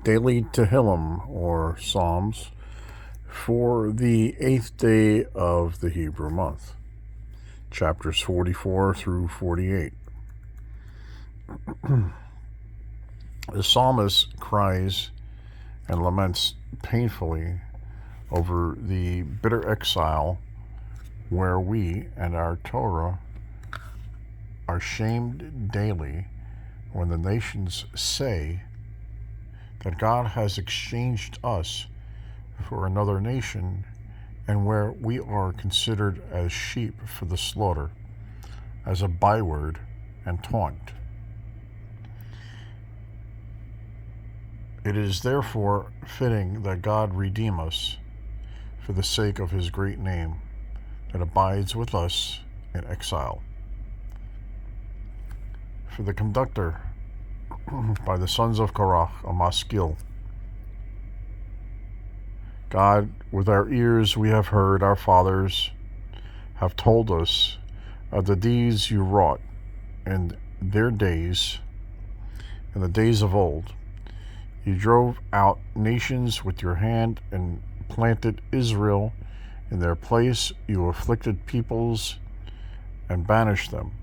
Daily Tehilim, or Psalms, for the 8th day of the Hebrew month, chapters 44 through 48. The psalmist cries and laments painfully over the bitter exile where we and our Torah are shamed daily when the nations say that God has exchanged us for another nation, and where we are considered as sheep for the slaughter, as a byword and taunt. It is therefore fitting that God redeem us for the sake of his great name that abides with us in exile. For the conductor, by the sons of Korah, a maskil. God, with our ears we have heard, our fathers have told us of the deeds you wrought in their days, in the days of old. You drove out nations with your hand and planted Israel in their place. You afflicted peoples and banished them.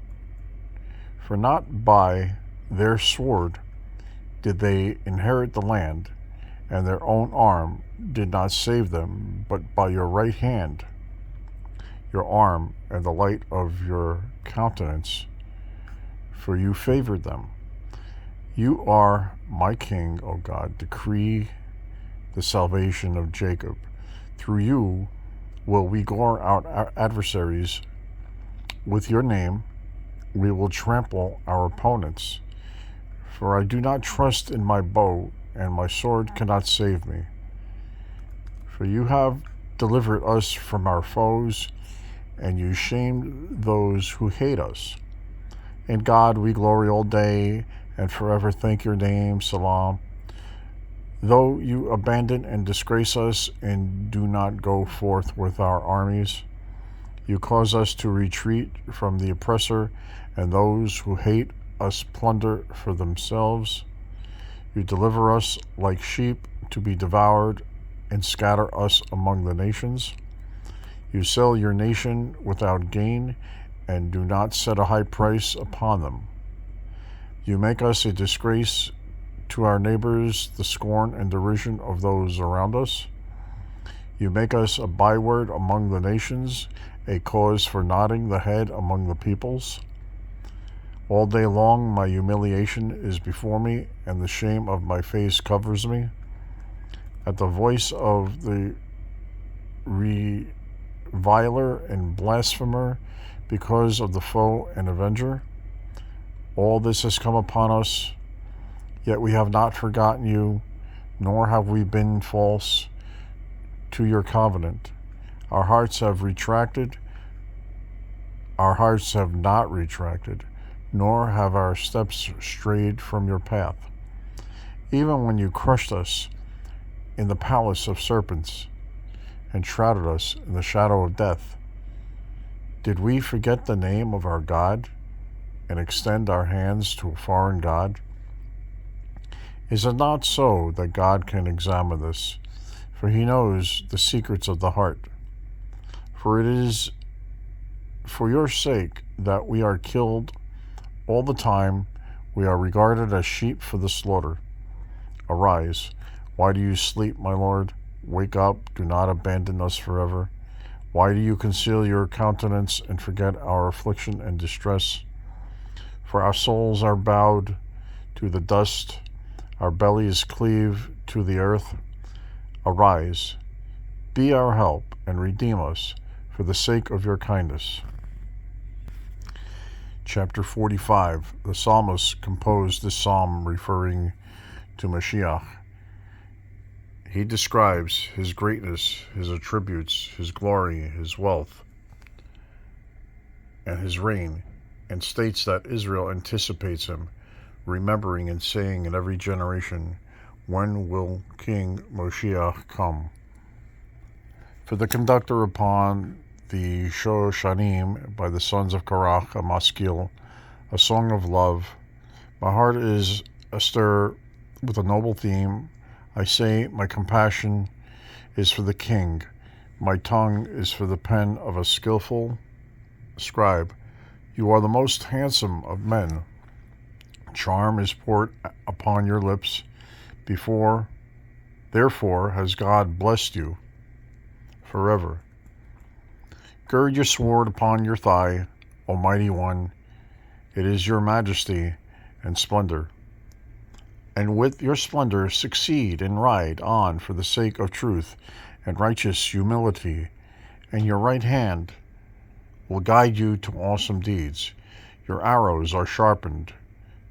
For not by their sword did they inherit the land, and their own arm did not save them, but by your right hand, your arm, and the light of your countenance, for you favored them. You are my king, O God. Decree the salvation of Jacob. Through you will we gore out our adversaries. With your name we will trample our opponents. For I do not trust in my bow, and my sword cannot save me. For you have delivered us from our foes, and you shamed those who hate us. In God we glory all day, and forever thank your name, Salam. Though you abandon and disgrace us, and do not go forth with our armies, you cause us to retreat from the oppressor, and those who hate us plunder for themselves. You deliver us like sheep to be devoured, and scatter us among the nations. You sell your nation without gain, and do not set a high price upon them. You make us a disgrace to our neighbors, the scorn and derision of those around us. You make us a byword among the nations, a cause for nodding the head among the peoples. All day long my humiliation is before me, and the shame of my face covers me. At the voice of the reviler and blasphemer, because of the foe and avenger, all this has come upon us, yet we have not forgotten you, nor have we been false to your covenant. Our hearts have not retracted, nor have our steps strayed from your path. Even when you crushed us in the palace of serpents and shrouded us in the shadow of death, did we forget the name of our God and extend our hands to a foreign God? Is it not so that God can examine this? For he knows the secrets of the heart. For it is for your sake that we are killed all the time. We are regarded as sheep for the slaughter. Arise. Why do you sleep, my Lord? Wake up. Do not abandon us forever. Why do you conceal your countenance and forget our affliction and distress? For our souls are bowed to the dust. Our bellies cleave to the earth. Arise. Be our help and redeem us for the sake of your kindness. Chapter 45. The psalmist composed this psalm referring to Mashiach. He describes his greatness, his attributes, his glory, his wealth, and his reign, and states that Israel anticipates him, remembering and saying in every generation, when will King Moshiach come? For the conductor upon the Shoshanim by the sons of Korah, a maskil, a song of love. My heart is astir with a noble theme. I say, my compassion is for the king. My tongue is for the pen of a skillful scribe. You are the most handsome of men. Charm is poured upon your lips. Therefore has God blessed you forever. Gird your sword upon your thigh, Almighty One. It is your majesty and splendor. And with your splendor succeed and ride on for the sake of truth and righteous humility, and your right hand will guide you to awesome deeds. Your arrows are sharpened.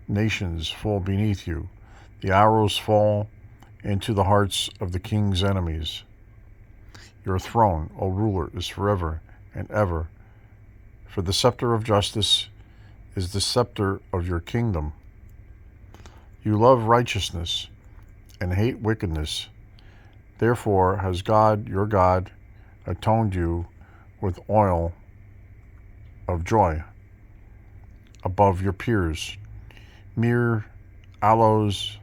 Nations fall beneath you. The arrows fall into the hearts of the king's enemies. Your throne, O ruler, is forever and ever. For the scepter of justice is the scepter of your kingdom. You love righteousness and hate wickedness. Therefore has God, your God, atoned you with oil of joy above your peers. Myrrh, aloes,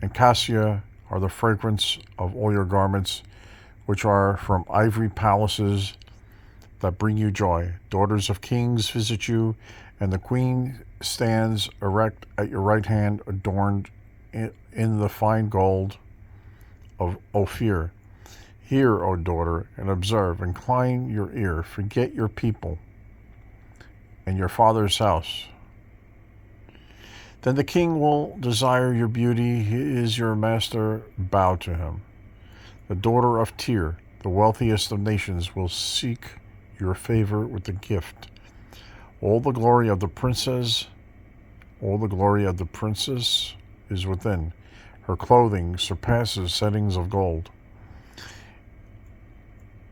and cassia are the fragrance of all your garments, which are from ivory palaces that bring you joy. Daughters of kings visit you, and the queen stands erect at your right hand, adorned in the fine gold of Ophir. Hear, O daughter, and observe. Incline your ear. Forget your people and your father's house. Then the king will desire your beauty. He is your master. Bow to him. The daughter of Tyre, the wealthiest of nations, will seek your favor with a gift. All the glory of the princess is within. Her clothing surpasses settings of gold.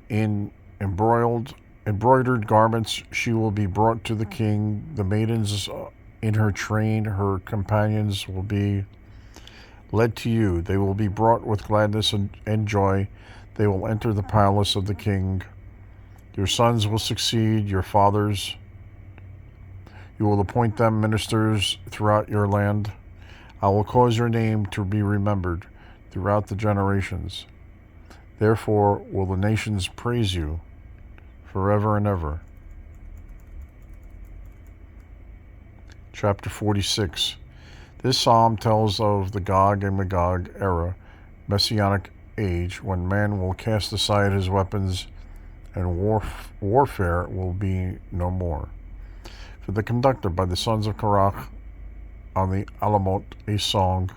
In embroidered garments she will be brought to the king. The maidens in her train, her companions, will be led to you. They will be brought with gladness and joy. They will enter the palace of the king. Your sons will succeed your fathers. You will appoint them ministers throughout your land. I will cause your name to be remembered throughout the generations. Therefore will the nations praise you forever and ever. Chapter 46. This psalm tells of the Gog and Magog era, messianic age, when man will cast aside his weapons and warfare will be no more. For the conductor by the sons of Korach on the Alamot, a song.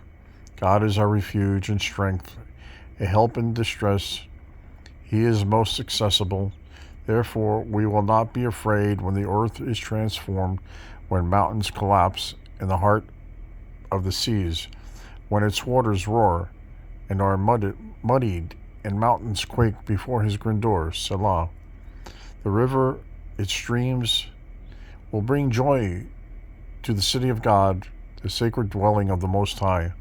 God is our refuge and strength, a help in distress. He is most accessible. Therefore we will not be afraid when the earth is transformed, when mountains collapse in the heart of the seas, when its waters roar and are muddied, and mountains quake before his grandeur. Selah. The river, its streams, will bring joy to the city of God, the sacred dwelling of the Most High.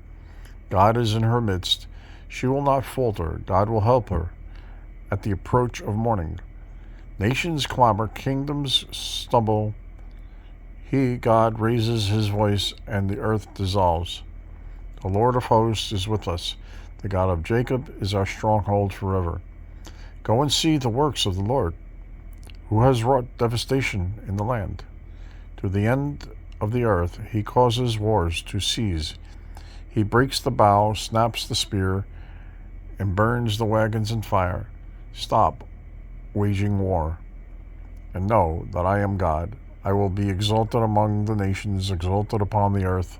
God is in her midst. She will not falter. God will help her at the approach of morning. Nations clamor, kingdoms stumble. He, God, raises his voice, and the earth dissolves. The Lord of hosts is with us. The God of Jacob is our stronghold forever. Go and see the works of the Lord, who has wrought devastation in the land. To the end of the earth he causes wars to cease. He breaks the bow, snaps the spear, and burns the wagons in fire. Stop waging war, and know that I am God. I will be exalted among the nations, exalted upon the earth.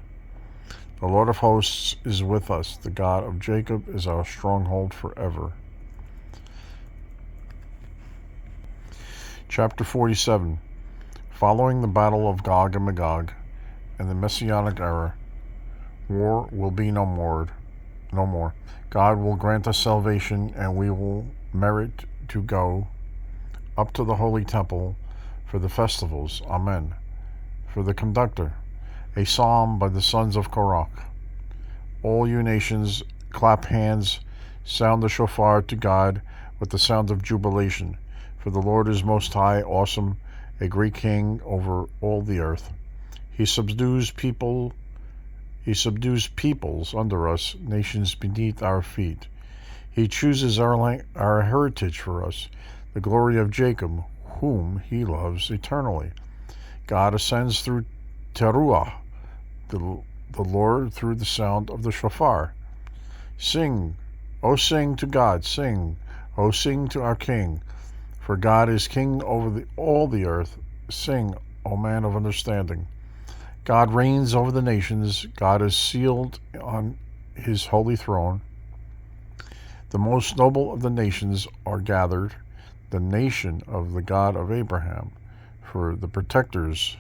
The Lord of hosts is with us. The God of Jacob is our stronghold forever. Chapter 47. Following the battle of Gog and Magog and the Messianic era, war will be no more. God will grant us salvation, and we will merit to go up to the holy temple for the festivals. Amen. For the conductor, a psalm by the sons of Korach. All you nations, clap hands, sound the shofar to God with the sound of jubilation. For the Lord is most high, awesome, a great king over all the earth. He subdues people He subdues peoples under us, nations beneath our feet. He chooses our heritage for us, the glory of Jacob, whom he loves eternally. God ascends through Teruah, the Lord through the sound of the shofar. Sing, O sing to God, sing, O sing to our King, for God is King over all the earth. Sing, O man of understanding. God reigns over the nations. God is seated on his holy throne. The most noble of the nations are gathered, the nation of the God of Abraham, for the protectors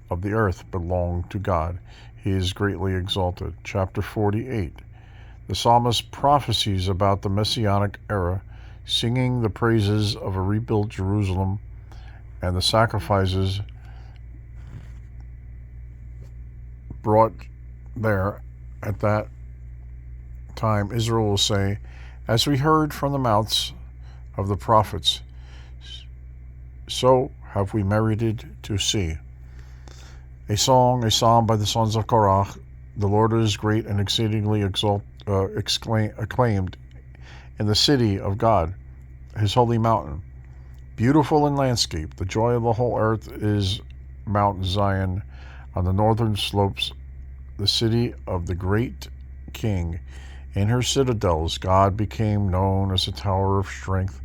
of the earth belong to God. He is greatly exalted. Chapter 48. The psalmist prophesies about the Messianic era, singing the praises of a rebuilt Jerusalem and the sacrifices brought there at that time. Israel will say, as we heard from the mouths of the prophets, so have we merited to see. A psalm by the sons of Korah. The Lord is great and exceedingly acclaimed in the city of God, his holy mountain. Beautiful in landscape, the joy of the whole earth is Mount Zion on the northern slopes, the city of the great King. In her citadels, God became known as a tower of strength.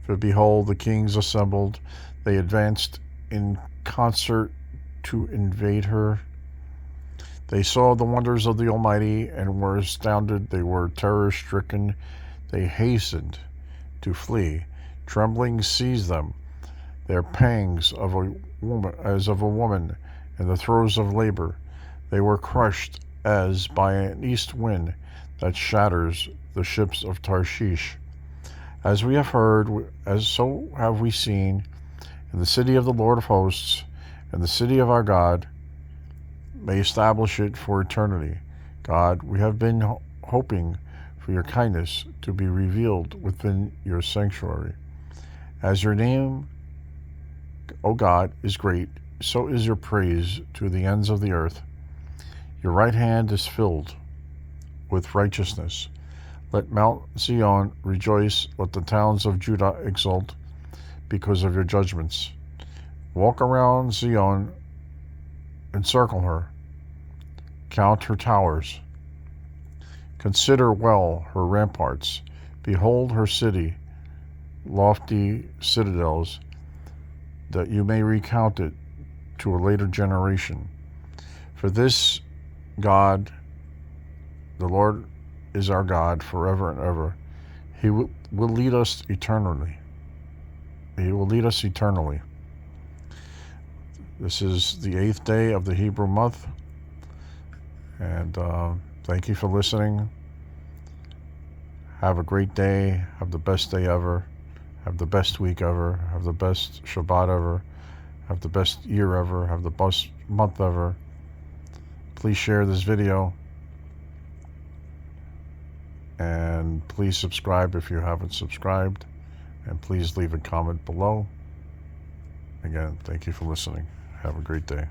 For behold, the kings assembled. They advanced in concert to invade her. They saw the wonders of the Almighty and were astounded. They were terror-stricken. They hastened to flee. Trembling seized them. Their pangs of a woman, as of a woman in the throes of labor. They were crushed as by an east wind that shatters the ships of Tarshish. As we have heard, so have we seen, in the city of the Lord of hosts, and the city of our God, may establish it for eternity. God, we have been hoping for your kindness to be revealed within your sanctuary. As your name, O God, is great, so is your praise to the ends of the earth. Your right hand is filled with righteousness. Let Mount Zion rejoice, let the towns of Judah exult because of your judgments. Walk around Zion, encircle her, count her towers. Consider well her ramparts. Behold her city, lofty citadels, that you may recount it to a later generation. For this God, the Lord, is our God forever and ever. He will lead us eternally. He will lead us eternally. This is the 8th day of the Hebrew month. And thank you for listening. Have a great day. Have the best day ever. Have the best week ever. Have the best Shabbat ever. Have the best year ever. Have the best month ever. Please share this video. And please subscribe if you haven't subscribed. And please leave a comment below. Again, thank you for listening. Have a great day.